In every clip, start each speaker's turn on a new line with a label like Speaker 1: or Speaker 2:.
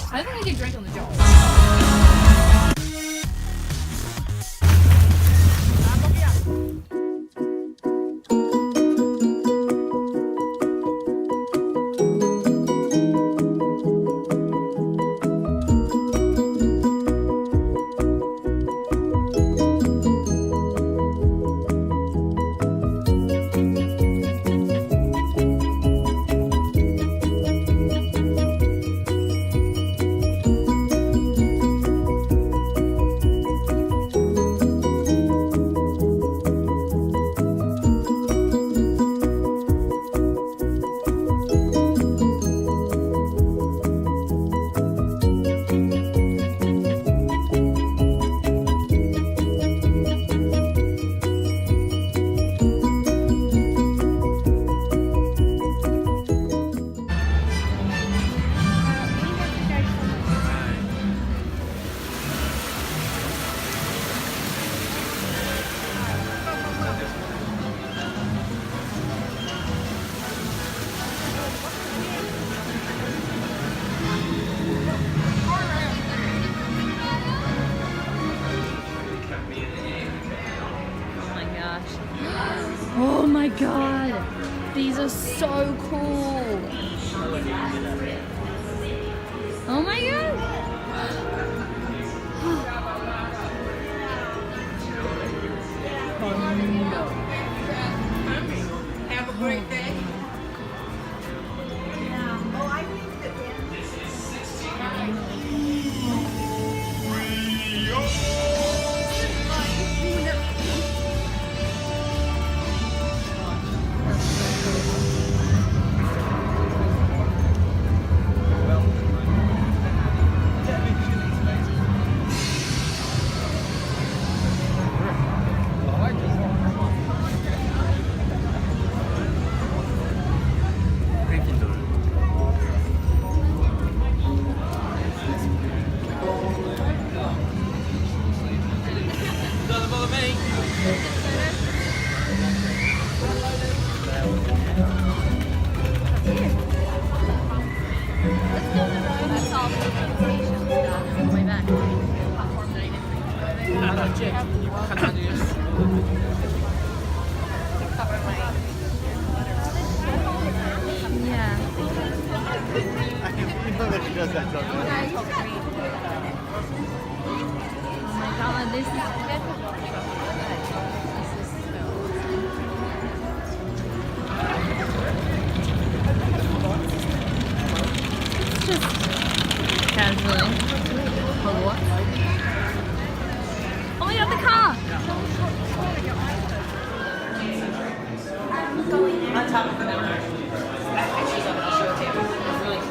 Speaker 1: I think I get drink on the job. Oh my god, these are so cool. Oh my god.
Speaker 2: Have a great day.
Speaker 1: Casually. Hogwarts. Oh my god, the car!
Speaker 2: On top of the number. Pictures of it, I'll show it to you. It's really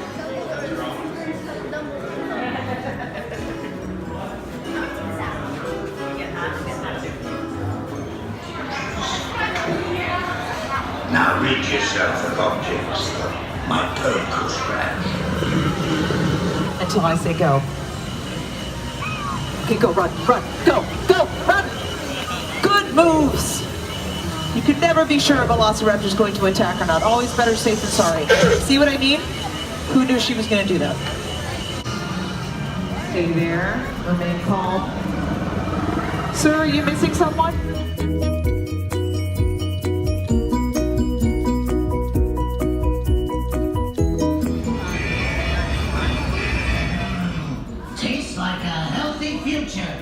Speaker 3: Now rid yourself of objects that might poke or scratch.
Speaker 4: Until I say go. Okay, go, run, go, run! Good moves! You could never be sure a velociraptor is going to attack or not. Always better safe than sorry. See what I mean? Who knew she was going to do that? Stay there. Remain calm. Sir, are you missing someone?
Speaker 3: Tastes like a healthy future.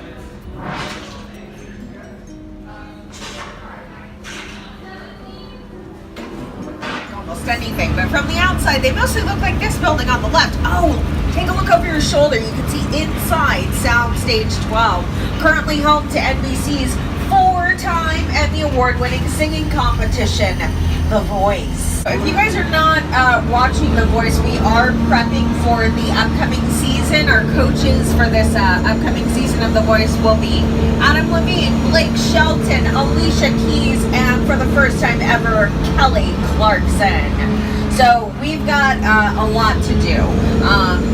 Speaker 2: almost anything, but from the outside, they mostly look like this building on the left. Oh, take a look over your shoulder. You can see inside Soundstage 12, currently home to NBC's four-time Emmy Award-winning singing competition, The Voice. If you guys are not watching The Voice, we are prepping for the upcoming season. Our coaches for this upcoming season of The Voice will be Adam Levine, Blake Shelton, Alicia Keys, and for the first time ever, Kelly Clarkson. So we've got a lot to do.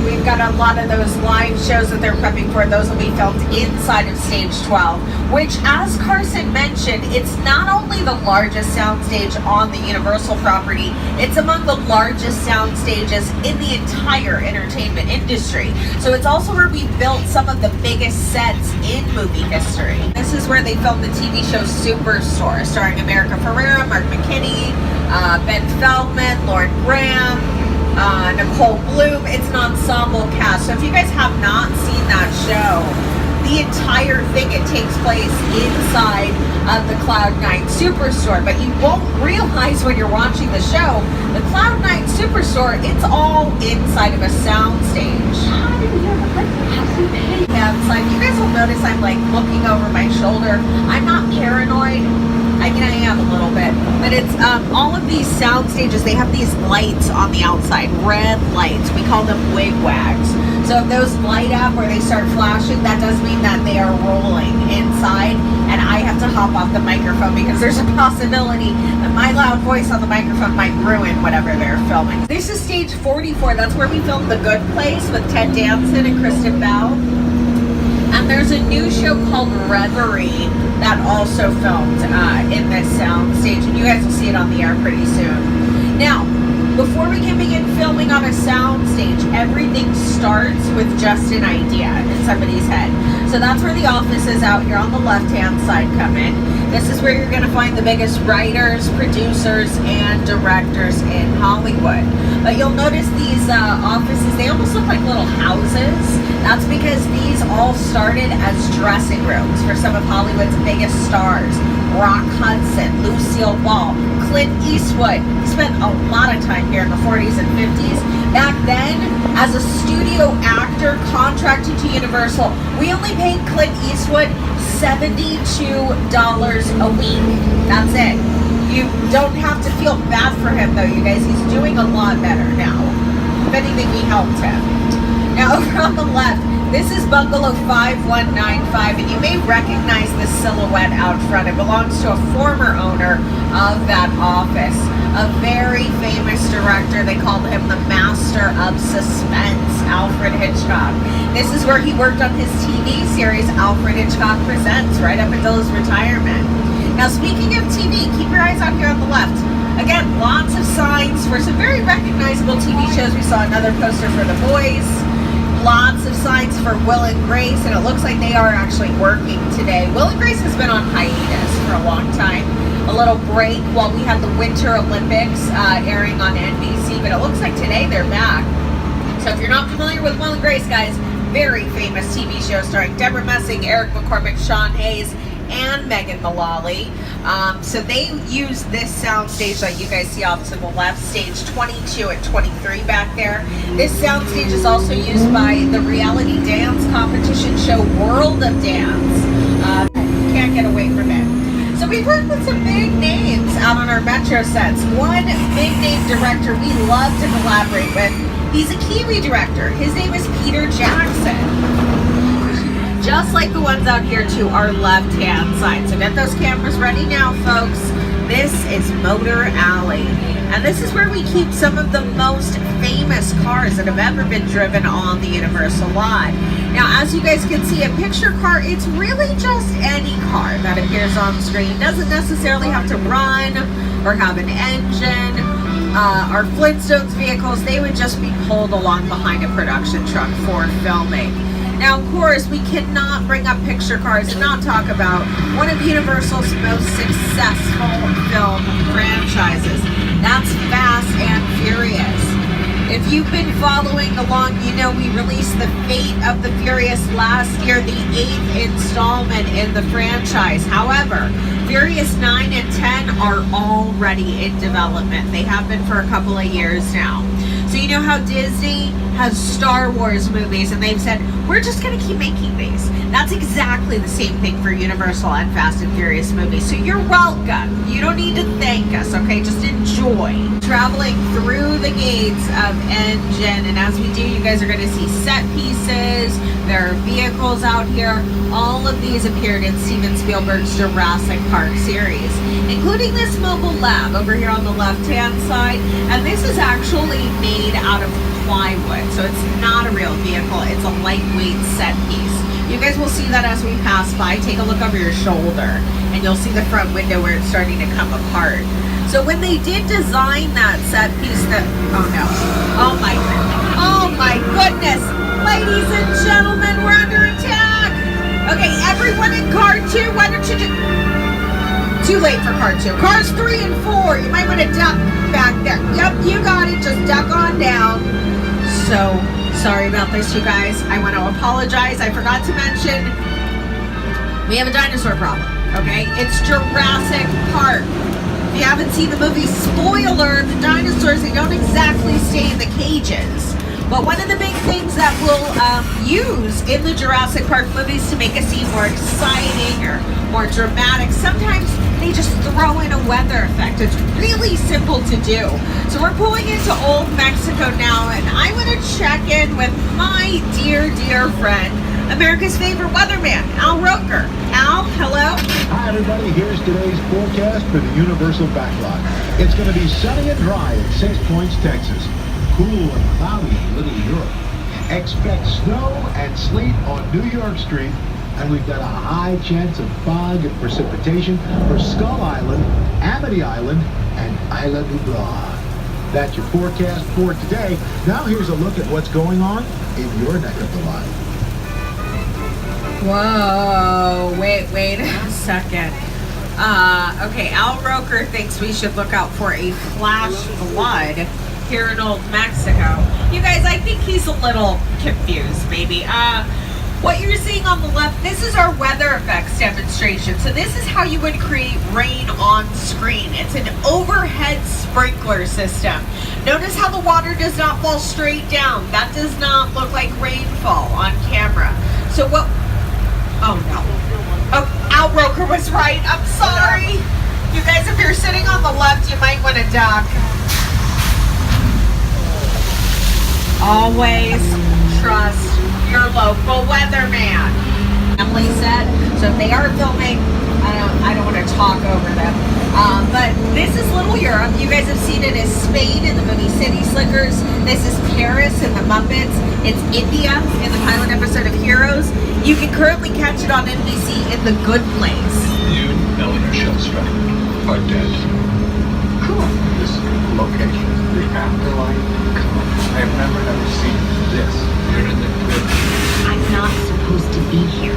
Speaker 2: We've got a lot of those live shows that they're prepping for. Those will be filmed inside of Stage 12, which, as Carson mentioned, it's not only the largest soundstage on the Universal property, it's among the largest sound stages in the entire entertainment industry. So it's also where we built some of the biggest sets in movie history. This is where they filmed the TV show Superstore, starring America Ferrera, Mark McKinney, Ben Feldman, Lauren Graham, Nicole Bloom. It's an ensemble cast. So if you guys have not seen that show, the entire thing, it takes place inside of the Cloud9 Superstore. But you won't realize when you're watching the show, the Cloud9 Superstore, it's all inside of a soundstage. Yeah, it's like, you guys will notice I'm like looking over my shoulder. I'm not paranoid. I mean, I am a little bit, but it's all of these sound stages, they have these lights on the outside, red lights. We call them wigwags. So if those light up or they start flashing, that does mean that they are rolling inside, and I have to hop off the microphone because there's a possibility that my loud voice on the microphone might ruin whatever they're filming. This is stage 44. That's where we filmed The Good Place with Ted Danson and Kristen Bell. And there's a new show called Reverie that also filmed in this sound stage, and you guys will see it on the air pretty soon. Now, before we can begin filming on a sound stage, everything starts with just an idea in somebody's head. So that's where the offices out here on the left-hand side come in. This is where you're going to find the biggest writers, producers, and directors in Hollywood. But you'll notice these offices, they almost look like little houses. That's because these all started as dressing rooms for some of Hollywood's biggest stars. Rock Hudson, Lucille Ball, Clint Eastwood. He spent a lot of time here in the 40s and 50s. Back then, as a studio actor contracted to Universal, we only paid Clint Eastwood $72 a week. That's it. You don't have to feel bad for him, though, you guys. He's doing a lot better now. If anything, we helped him. Now, over on the left, this is Bungalow 5195, and you may recognize this silhouette out front. It belongs to a former owner of that office, a very famous director. They called him the master of suspense, Alfred Hitchcock. This is where he worked on his TV series, Alfred Hitchcock Presents, right up until his retirement. Now, speaking of TV, keep your eyes out here on the left. Again, lots of signs for some very recognizable TV shows. We saw another poster for The Boys. Lots of signs for Will and Grace, and it looks like they are actually working today. Will and Grace has been on hiatus for a long time. A little break while we had the Winter Olympics airing on NBC, but it looks like today they're back. So if you're not familiar with Will and Grace, guys, very famous TV show starring Deborah Messing, Eric McCormick, Sean Hayes, and Megan Mullally. So they use this soundstage that you guys see off to the left, stage 22 and 23 back there. This soundstage is also used by the reality dance competition show World of Dance. Can't get away from it. So we've worked with some big names out on our Metro sets. One big name director we love to collaborate with, he's a Kiwi director. His name is Peter Jackson. Just like the ones out here to our left-hand side. So get those cameras ready now, folks. This is Motor Alley. And this is where we keep some of the most famous cars that have ever been driven on the Universal lot. Now, as you guys can see, a picture car, it's really just any car that appears on screen. Doesn't necessarily have to run or have an engine. Our Flintstones vehicles, they would just be pulled along behind a production truck for filming. Now, of course, we cannot bring up picture cars and not talk about one of Universal's most successful film franchises. That's Fast and Furious. If you've been following along, you know we released The Fate of the Furious last year, the 8th installment in the franchise. However, Furious 9 and 10 are already in development. They have been for a couple of years now. So you know how Disney has Star Wars movies and they've said, we're just going to keep making these. That's exactly the same thing for Universal and Fast and Furious movies. So you're welcome. You don't need to thank us, okay? Just enjoy. Traveling through the gates of Engine, and as we do, you guys are going to see set pieces. There are vehicles out here. All of these appeared in Steven Spielberg's Jurassic Park series. including this mobile lab over here on the left-hand side. And this is actually made out of plywood, so it's not a real vehicle. It's a lightweight set piece. You guys will see that as we pass by. Take a look over your shoulder, and you'll see the front window where it's starting to come apart. So when they did design that set piece, oh my goodness, ladies and gentlemen, we're under attack. Okay, everyone in car 2, why don't you too late for car 2. Cars 3 and 4, you might want to duck back there. Yep, you got it, just duck on down. So sorry about this, you guys. I want to apologize. I forgot to mention, we have a dinosaur problem, okay? It's Jurassic Park. If you haven't seen the movie, spoiler, the dinosaurs, they don't exactly stay in the cages. But one of the big things that we'll use in the Jurassic Park movies to make a scene more exciting or more dramatic, sometimes they just throw in a weather effect. It's really simple to do. So we're pulling into Old Mexico now, and I want to check in with my dear friend, America's favorite weatherman, Al Roker. Al, hello.
Speaker 5: Hi everybody, here's today's forecast for the Universal Backlot. It's going to be sunny and dry at 6 Points, Texas. Cool and cloudy in Little Europe. Expect snow and sleet on New York Street, and we've got a high chance of fog and precipitation for Skull Island, Amity Island, and Isla Nublar. That's your forecast for today. Now here's a look at what's going on in your neck of the line.
Speaker 2: Whoa, wait a second. Okay, Al Roker thinks we should look out for a flash flood here in Old Mexico. You guys, I think he's a little confused, maybe. What you're seeing on the left, this is our weather effects demonstration. So this is how you would create rain on screen. It's an overhead sprinkler system. Notice how the water does not fall straight down. That does not look like rainfall on camera. So what, oh no. Oh, Al Roker was right, I'm sorry. You guys, if you're sitting on the left, you might want to duck. Always trust your local weatherman. Emily said, so if they are filming, I don't want to talk over them. But this is Little Europe. You guys have seen it as Spain in the movie City Slickers. This is Paris in the Muppets. It's India in the pilot episode of Heroes. You can currently catch it on NBC in The Good Place.
Speaker 6: You and your shell strike are dead. Cool. This location, the afterlife. I have never ever seen this. You're in the good.
Speaker 7: I'm not supposed to be here. I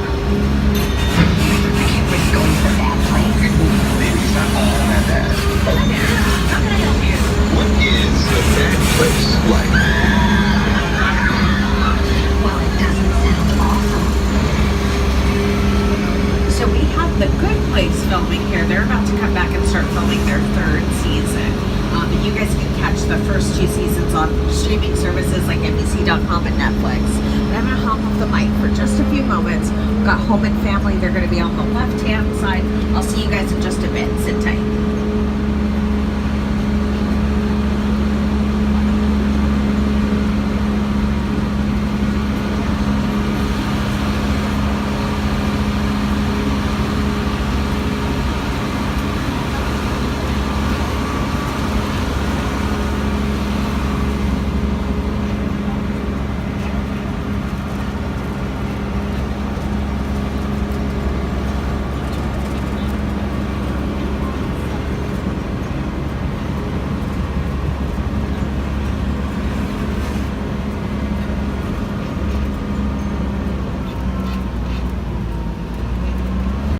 Speaker 7: can't wait going to the bad place.
Speaker 6: Maybe it's not all that bad.
Speaker 7: How can I help you?
Speaker 6: What is a bad place like?
Speaker 7: Well, it doesn't sound awesome.
Speaker 2: So we have The Good Place filming here. They're about to come back and start filming their 3rd season. And you guys can catch the first 2 seasons on streaming services like NBC.com and Netflix. But I'm going to hop off the mic for just a few moments. We've got Home and Family. They're going to be on the left-hand side. I'll see you guys in just a bit. Sit tight.